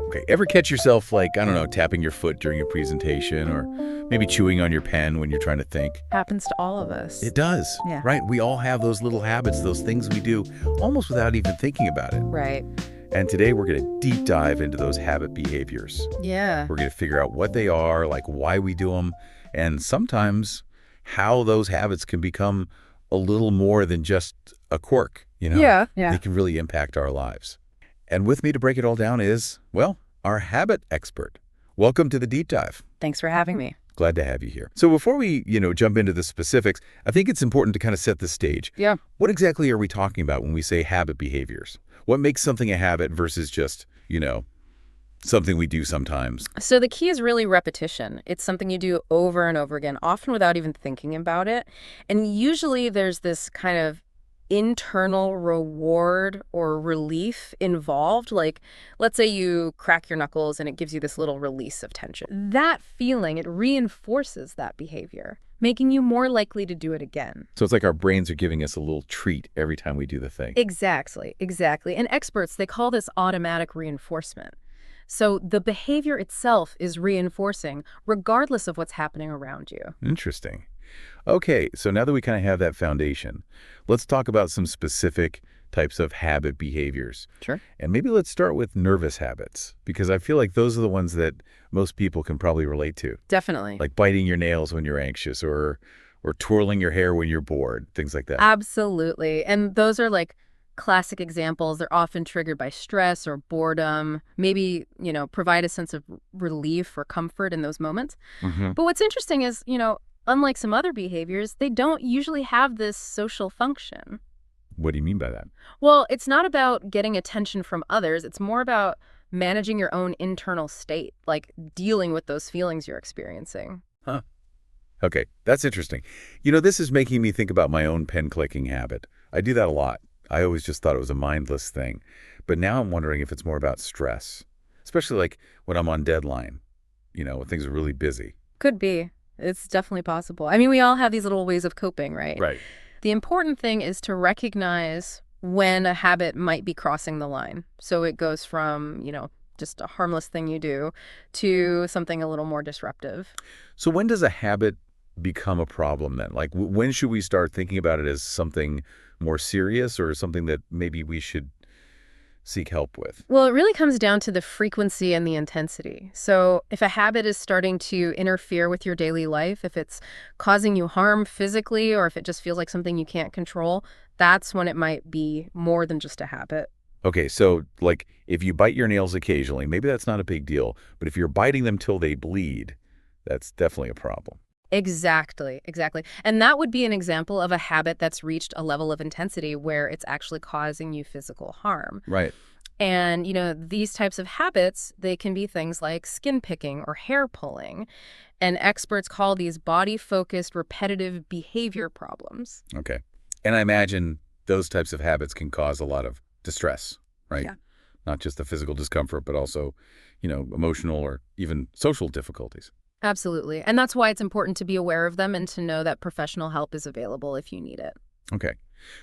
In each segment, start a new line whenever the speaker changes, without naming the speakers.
Okay, ever catch yourself, like, I don't know, tapping your foot during a presentation or maybe chewing on your pen when you're trying to think?
Happens to all of us.
It does,
Yeah.
right? We all have those little habits, those things we do almost without even thinking about it.
Right.
And today we're going to deep dive into those habit behaviors.
Yeah.
We're going to figure out what they are, like why we do them, and sometimes how those habits can become a little more than just a quirk,
Yeah.
They can really impact our lives. And with me to break it all down is, well, our habit expert. Welcome to the deep dive.
Thanks for having me.
Glad to have you here. So before we, jump into the specifics, I think it's important to kind of set the stage.
Yeah.
What exactly are we talking about when we say habit behaviors? What makes something a habit versus just, something we do sometimes?
So the key is really repetition. It's something you do over and over again, often without even thinking about it. And usually there's this kind of internal reward or relief involved. Like, let's say you crack your knuckles and it gives you this little release of tension. That feeling, it reinforces that behavior, making you more likely to do it again.
So it's like our brains are giving us a little treat every time we do the thing.
Exactly. And experts, they call this automatic reinforcement. So the behavior itself is reinforcing regardless of what's happening around you.
Interesting. Okay, so now that we kind of have that foundation, let's talk about some specific types of habit behaviors.
Sure.
And maybe let's start with nervous habits, because I feel like those are the ones that most people can probably relate to.
Definitely.
Like biting your nails when you're anxious or twirling your hair when you're bored, things like that.
Absolutely. And those are like classic examples. They're often triggered by stress or boredom, maybe, provide a sense of relief or comfort in those moments.
Mm-hmm.
But what's interesting is, unlike some other behaviors, they don't usually have this social function.
What do you mean by that?
Well, it's not about getting attention from others. It's more about managing your own internal state, like dealing with those feelings you're experiencing.
Huh. Okay, that's interesting. This is making me think about my own pen clicking habit. I do that a lot. I always just thought it was a mindless thing. But now I'm wondering if it's more about stress, especially like when I'm on deadline, when things are really busy.
Could be. It's definitely possible. I mean, we all have these little ways of coping, right?
Right.
The important thing is to recognize when a habit might be crossing the line. So it goes from, just a harmless thing you do to something a little more disruptive.
So when does a habit become a problem then? Like when should we start thinking about it as something more serious or something that maybe we should seek help with?
Well, it really comes down to the frequency and the intensity. So if a habit is starting to interfere with your daily life, if it's causing you harm physically, or if it just feels like something you can't control, that's when it might be more than just a habit.
Okay, so like if you bite your nails occasionally, maybe that's not a big deal. But if you're biting them till they bleed, that's definitely a problem.
Exactly. And that would be an example of a habit that's reached a level of intensity where it's actually causing you physical harm.
Right.
And, these types of habits, they can be things like skin picking or hair pulling. And experts call these body-focused repetitive behavior problems.
Okay. And I imagine those types of habits can cause a lot of distress, right?
Yeah.
Not just the physical discomfort, but also, emotional or even social difficulties.
Absolutely. And that's why it's important to be aware of them and to know that professional help is available if you need it.
Okay.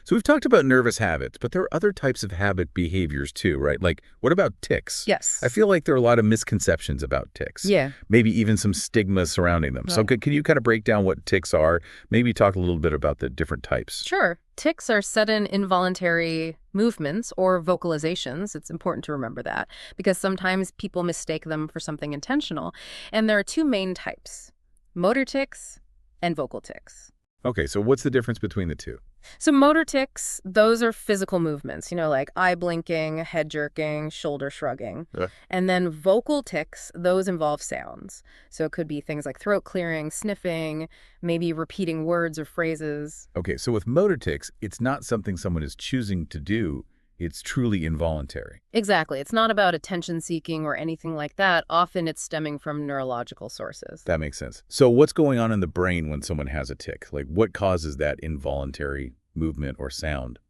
So we've talked about nervous habits, but there are other types of habit behaviors too, right? Like what about tics?
Yes.
I feel like there are a lot of misconceptions about tics.
Yeah.
Maybe even some stigma surrounding them. Right. So can you kind of break down what tics are? Maybe talk a little bit about the different types.
Sure. Tics are sudden involuntary movements or vocalizations. It's important to remember that because sometimes people mistake them for something intentional. And there are two main types, motor tics and vocal tics.
Okay, so what's the difference between the two?
So motor tics, those are physical movements, like eye blinking, head jerking, shoulder shrugging. And then vocal tics, those involve sounds. So it could be things like throat clearing, sniffing, maybe repeating words or phrases.
Okay, so with motor tics, it's not something someone is choosing to do. It's truly involuntary.
Exactly. It's not about attention seeking or anything like that. Often it's stemming from neurological sources.
That makes sense. So what's going on in the brain when someone has a tic? Like what causes that involuntary movement or sound?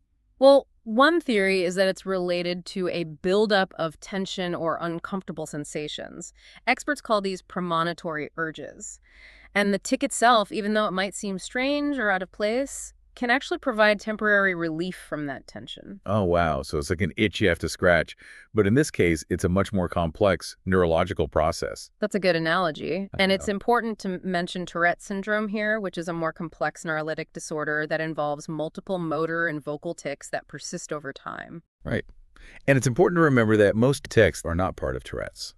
Well, one theory is that it's related to a buildup of tension or uncomfortable sensations. Experts call these premonitory urges. And the tic itself, even though it might seem strange or out of place, can actually provide temporary relief from that tension.
Oh, wow. So it's like an itch you have to scratch. But in this case, it's a much more complex neurological process.
That's a good analogy.
I
And it's
know.
important to mention Tourette syndrome here, which is a more complex neurolytic disorder that involves multiple motor and vocal tics that persist over time.
Right. And it's important to remember that most tics are not part of Tourette's.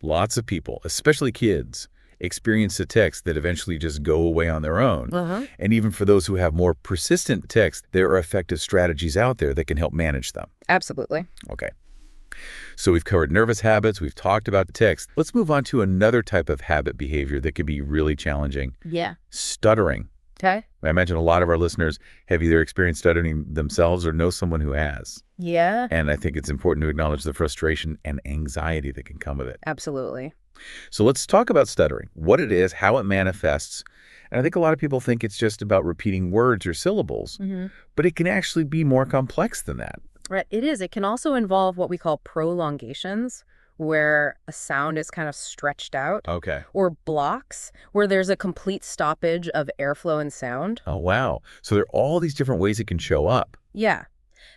Lots of people, especially kids, experience the tics that eventually just go away on their own.
Uh-huh.
And even for those who have more persistent tics, there are effective strategies out there that can help manage them.
Absolutely.
Okay. So we've covered nervous habits, we've talked about tics. Let's move on to another type of habit behavior that can be really challenging.
Yeah.
Stuttering.
Okay.
I imagine a lot of our listeners have either experienced stuttering themselves or know someone who has.
Yeah.
And I think it's important to acknowledge the frustration and anxiety that can come with it.
Absolutely.
So let's talk about stuttering, what it is, how it manifests. And I think a lot of people think it's just about repeating words or syllables, but it can actually be more complex than that.
Right. It is. It can also involve what we call prolongations, where a sound is kind of stretched out,
Okay.
or blocks, where there's a complete stoppage of airflow and sound.
Oh, wow. So there are all these different ways it can show up.
Yeah.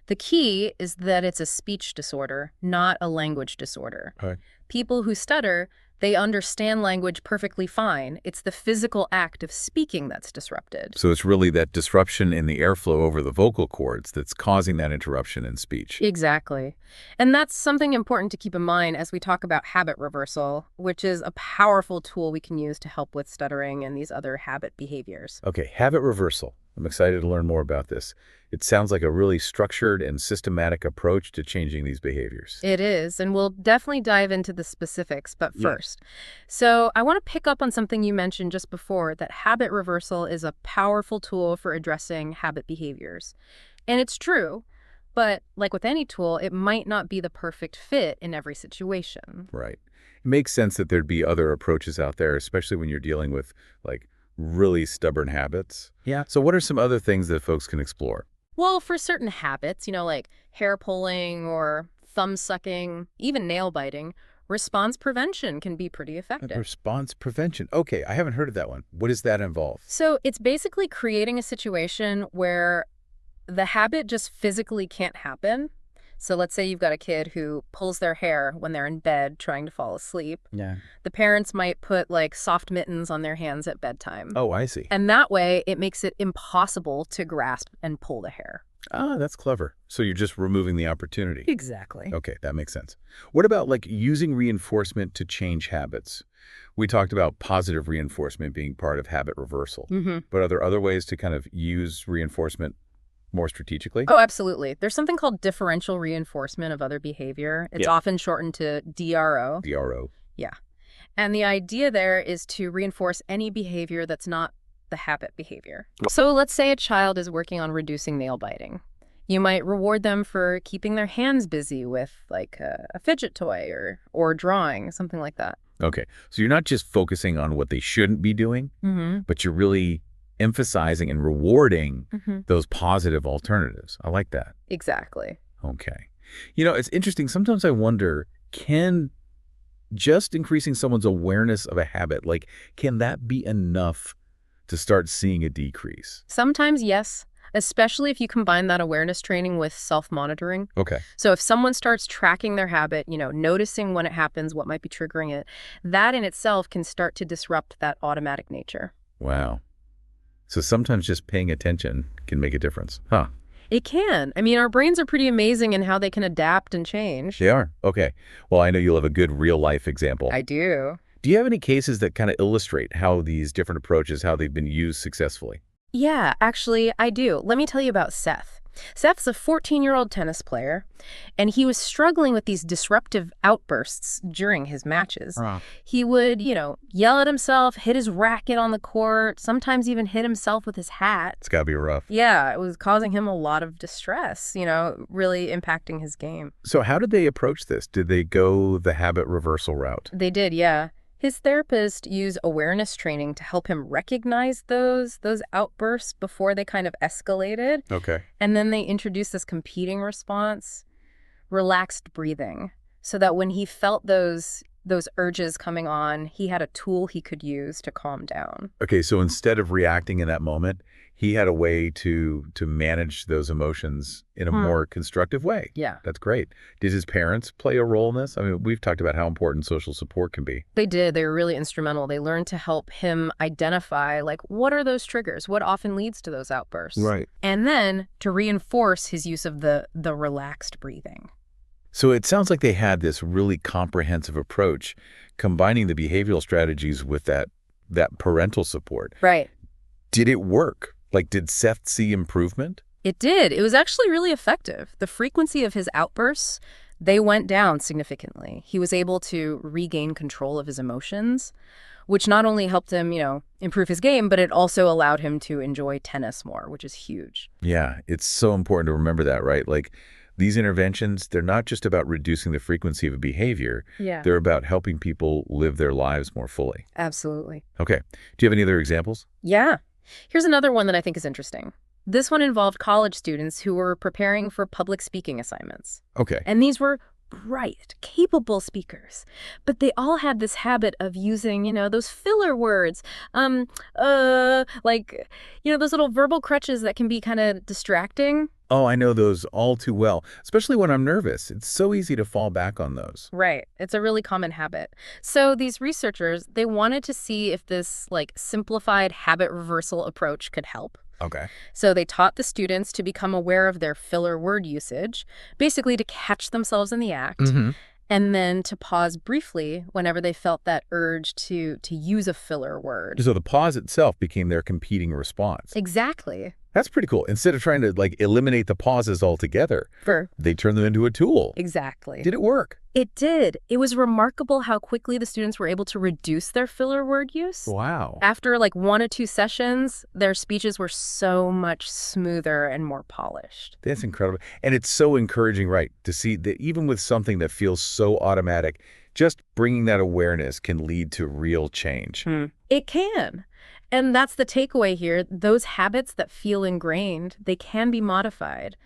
The key is that it's a speech disorder, not a language disorder.
Okay.
People who stutter, they understand language perfectly fine. It's the physical act of speaking that's disrupted.
So it's really that disruption in the airflow over the vocal cords that's causing that interruption in speech.
Exactly. And that's something important to keep in mind as we talk about habit reversal, which is a powerful tool we can use to help with stuttering and these other habit behaviors.
Okay, habit reversal. I'm excited to learn more about this. It sounds like a really structured and systematic approach to changing these behaviors.
It is, and we'll definitely dive into the specifics, but
Yeah.
first. So I want to pick up on something you mentioned just before, that habit reversal is a powerful tool for addressing habit behaviors. And it's true, but like with any tool, it might not be the perfect fit in every situation.
Right. It makes sense that there'd be other approaches out there, especially when you're dealing with, like, really stubborn habits.
Yeah.
So what are some other things that folks can explore?
Well, for certain habits, like hair pulling or thumb sucking, even nail biting, response prevention can be pretty effective.
Response prevention. Okay, I haven't heard of that one. What does that involve?
So it's basically creating a situation where the habit just physically can't happen. So let's say you've got a kid who pulls their hair when they're in bed trying to fall asleep.
Yeah.
The parents might put like soft mittens on their hands at bedtime.
Oh, I see.
And that way it makes it impossible to grasp and pull the hair.
Ah, that's clever. So you're just removing the opportunity.
Exactly.
Okay, that makes sense. What about like using reinforcement to change habits? We talked about positive reinforcement being part of habit reversal, but are there other ways to kind of use reinforcement more strategically?
Oh, absolutely. There's something called differential reinforcement of other behavior. It's often shortened to DRO.
DRO.
Yeah. And the idea there is to reinforce any behavior that's not the habit behavior. So let's say a child is working on reducing nail biting. You might reward them for keeping their hands busy with like a fidget toy or drawing, something like that.
Okay, so you're not just focusing on what they shouldn't be doing, but you're really emphasizing and rewarding those positive alternatives. I like that.
Exactly.
Okay. It's interesting. Sometimes I wonder, can just increasing someone's awareness of a habit, like, can that be enough to start seeing a decrease?
Sometimes, yes, especially if you combine that awareness training with self-monitoring.
Okay.
So if someone starts tracking their habit, noticing when it happens, what might be triggering it, that in itself can start to disrupt that automatic nature.
Wow. So sometimes just paying attention can make a difference. Huh.
It can. I mean, our brains are pretty amazing in how they can adapt and change.
They are? Okay. Well, I know you'll have a good real-life example.
I do.
Do you have any cases that kind of illustrate how these different approaches, how they've been used successfully?
Yeah, actually, I do. Let me tell you about Seth. Seth's a 14-year-old tennis player, and he was struggling with these disruptive outbursts during his matches. He would, yell at himself, hit his racket on the court, sometimes even hit himself with his hat.
It's got to be rough.
Yeah, it was causing him a lot of distress, really impacting his game.
So how did they approach this? Did they go the habit reversal route?
They did, yeah. His therapist used awareness training to help him recognize those outbursts before they kind of escalated.
Okay.
And then they introduced this competing response, relaxed breathing, so that when he felt those urges coming on, he had a tool he could use to calm down.
Okay, so instead of reacting in that moment, he had a way to manage those emotions in a more constructive way.
Yeah.
That's great. Did his parents play a role in this? I mean, we've talked about how important social support can be.
They did. They were really instrumental. They learned to help him identify, like, what are those triggers? What often leads to those outbursts?
Right.
And then to reinforce his use of the relaxed breathing.
So it sounds like they had this really comprehensive approach, combining the behavioral strategies with that parental support.
Right.
Did it work? Like, did Seth see improvement?
It did. It was actually really effective. The frequency of his outbursts, they went down significantly. He was able to regain control of his emotions, which not only helped him, improve his game, but it also allowed him to enjoy tennis more, which is huge.
Yeah, it's so important to remember that, right? Like, these interventions, they're not just about reducing the frequency of a behavior.
Yeah.
They're about helping people live their lives more fully.
Absolutely.
Okay. Do you have any other examples?
Yeah. Here's another one that I think is interesting. This one involved college students who were preparing for public speaking assignments.
Okay.
And these were bright, capable speakers. But they all had this habit of using, those filler words, those little verbal crutches that can be kind of distracting.
Oh, I know those all too well, especially when I'm nervous. It's so easy to fall back on those.
Right. It's a really common habit. So these researchers, they wanted to see if this simplified habit reversal approach could help.
Okay.
So they taught the students to become aware of their filler word usage, basically to catch themselves in the act, and then to pause briefly whenever they felt that urge to use a filler word.
So the pause itself became their competing response.
Exactly.
That's pretty cool. Instead of trying to eliminate the pauses altogether, they turned them into a tool.
Exactly.
Did it work?
It did. It was remarkable how quickly the students were able to reduce their filler word use.
Wow.
After 1 or 2 sessions, their speeches were so much smoother and more polished.
That's incredible. And it's so encouraging, right, to see that even with something that feels so automatic, just bringing that awareness can lead to real change.
It can. And that's the takeaway here. Those habits that feel ingrained, they can be modified.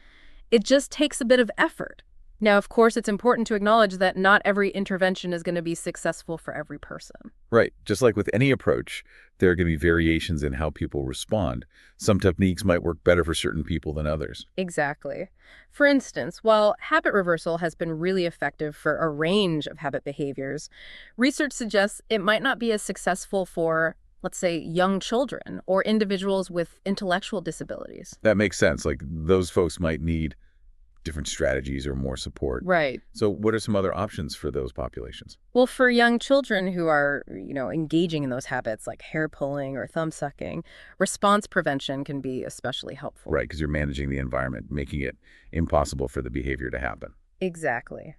It just takes a bit of effort. Now, of course, it's important to acknowledge that not every intervention is going to be successful for every person.
Right. Just like with any approach, there are going to be variations in how people respond. Some techniques might work better for certain people than others.
Exactly. For instance, while habit reversal has been really effective for a range of habit behaviors, research suggests it might not be as successful for, let's say, young children or individuals with intellectual disabilities.
That makes sense. Like, those folks might need different strategies or more support.
Right.
So what are some other options for those populations?
Well, for young children who are, engaging in those habits like hair pulling or thumb sucking, response prevention can be especially helpful.
Right, because you're managing the environment, making it impossible for the behavior to happen.
Exactly.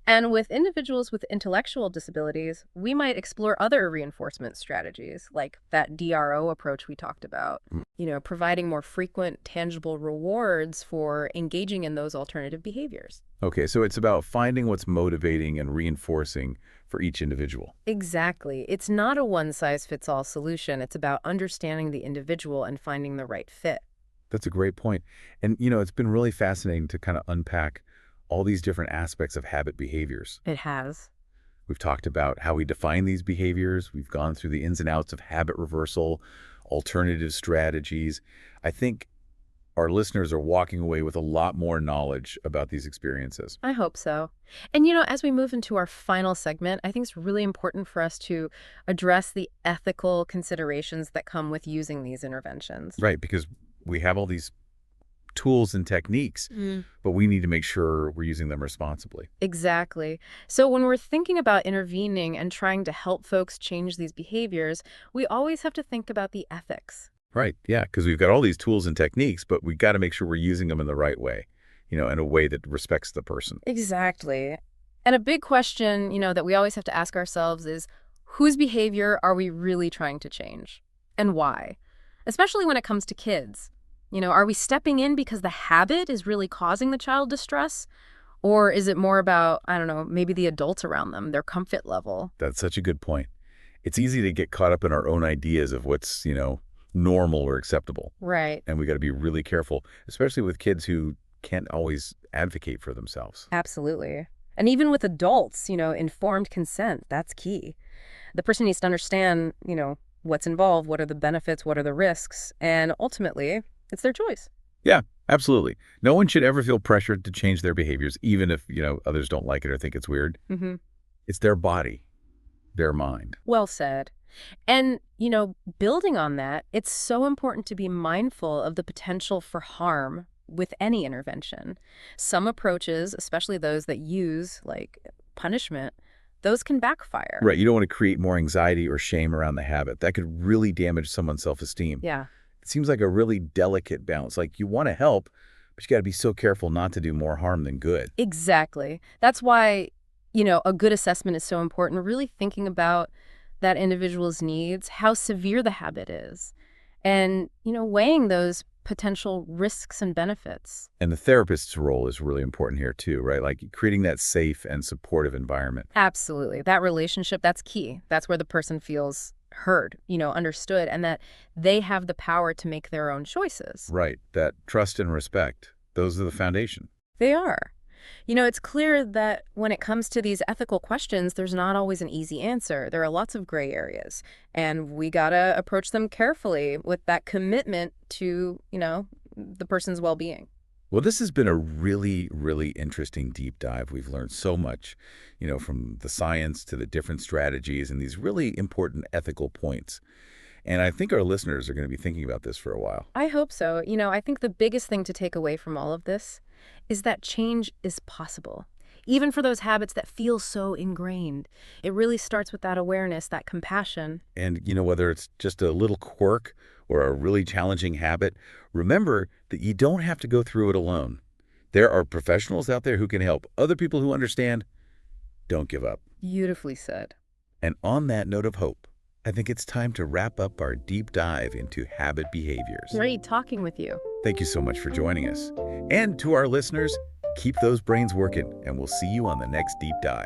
And with individuals with intellectual disabilities, we might explore other reinforcement strategies, like that DRO approach we talked about, providing more frequent, tangible rewards for engaging in those alternative behaviors.
Okay, so it's about finding what's motivating and reinforcing for each individual.
Exactly. It's not a one-size-fits-all solution. It's about understanding the individual and finding the right fit.
That's a great point. And, it's been really fascinating to kind of unpack all these different aspects of habit behaviors.
It has.
We've talked about how we define these behaviors. We've gone through the ins and outs of habit reversal, alternative strategies. I think our listeners are walking away with a lot more knowledge about these experiences.
I hope so. And, as we move into our final segment, I think it's really important for us to address the ethical considerations that come with using these interventions.
Right, because we have all these tools and techniques, but we need to make sure we're using them responsibly.
Exactly. So when we're thinking about intervening and trying to help folks change these behaviors, we always have to think about the ethics.
Right, yeah, because we've got all these tools and techniques, but we've got to make sure we're using them in the right way, in a way that respects the person.
Exactly. And a big question, that we always have to ask ourselves is, whose behavior are we really trying to change? And why? Especially when it comes to kids. Are we stepping in because the habit is really causing the child distress? Or is it more about, I don't know, maybe the adults around them, their comfort level?
That's such a good point. It's easy to get caught up in our own ideas of what's, normal or acceptable.
Right.
And we got to be really careful, especially with kids who can't always advocate for themselves.
Absolutely. And even with adults, informed consent, that's key. The person needs to understand, what's involved, what are the benefits, what are the risks, and ultimately, it's their choice.
Yeah, absolutely. No one should ever feel pressured to change their behaviors, even if, others don't like it or think it's weird.
Hmm.
It's their body, their mind.
Well said. And, building on that, it's so important to be mindful of the potential for harm with any intervention. Some approaches, especially those that use, like, punishment, those can backfire.
Right. You don't want to create more anxiety or shame around the habit. That could really damage someone's self-esteem.
Yeah,
It seems like a really delicate balance. Like you want to help, but you got to be so careful not to do more harm than good.
exactly. That's why, a good assessment is so important, really thinking about that individual's needs, how severe the habit is, and, weighing those potential risks and benefits.
And the therapist's role is really important here too, right? Like creating that safe and supportive environment.
Absolutely. That relationship, that's key. That's where the person feels heard, understood, and that they have the power to make their own choices.
Right. That trust and respect, those are the foundation.
They are. It's clear that when it comes to these ethical questions, there's not always an easy answer. There are lots of gray areas, and we gotta approach them carefully with that commitment to, the person's well-being.
Well, this has been a really, really interesting deep dive. We've learned so much, from the science to the different strategies and these really important ethical points. And I think our listeners are going to be thinking about this for a while.
I hope so. I think the biggest thing to take away from all of this is that change is possible, even for those habits that feel so ingrained. It really starts with that awareness, that compassion.
And, whether it's just a little quirk or a really challenging habit, remember that you don't have to go through it alone. There are professionals out there who can help. Other people who understand. Don't give up.
Beautifully said.
And on that note of hope, I think it's time to wrap up our deep dive into habit behaviors.
Great talking with you.
Thank you so much for joining us. And to our listeners, keep those brains working, and we'll see you on the next deep dive.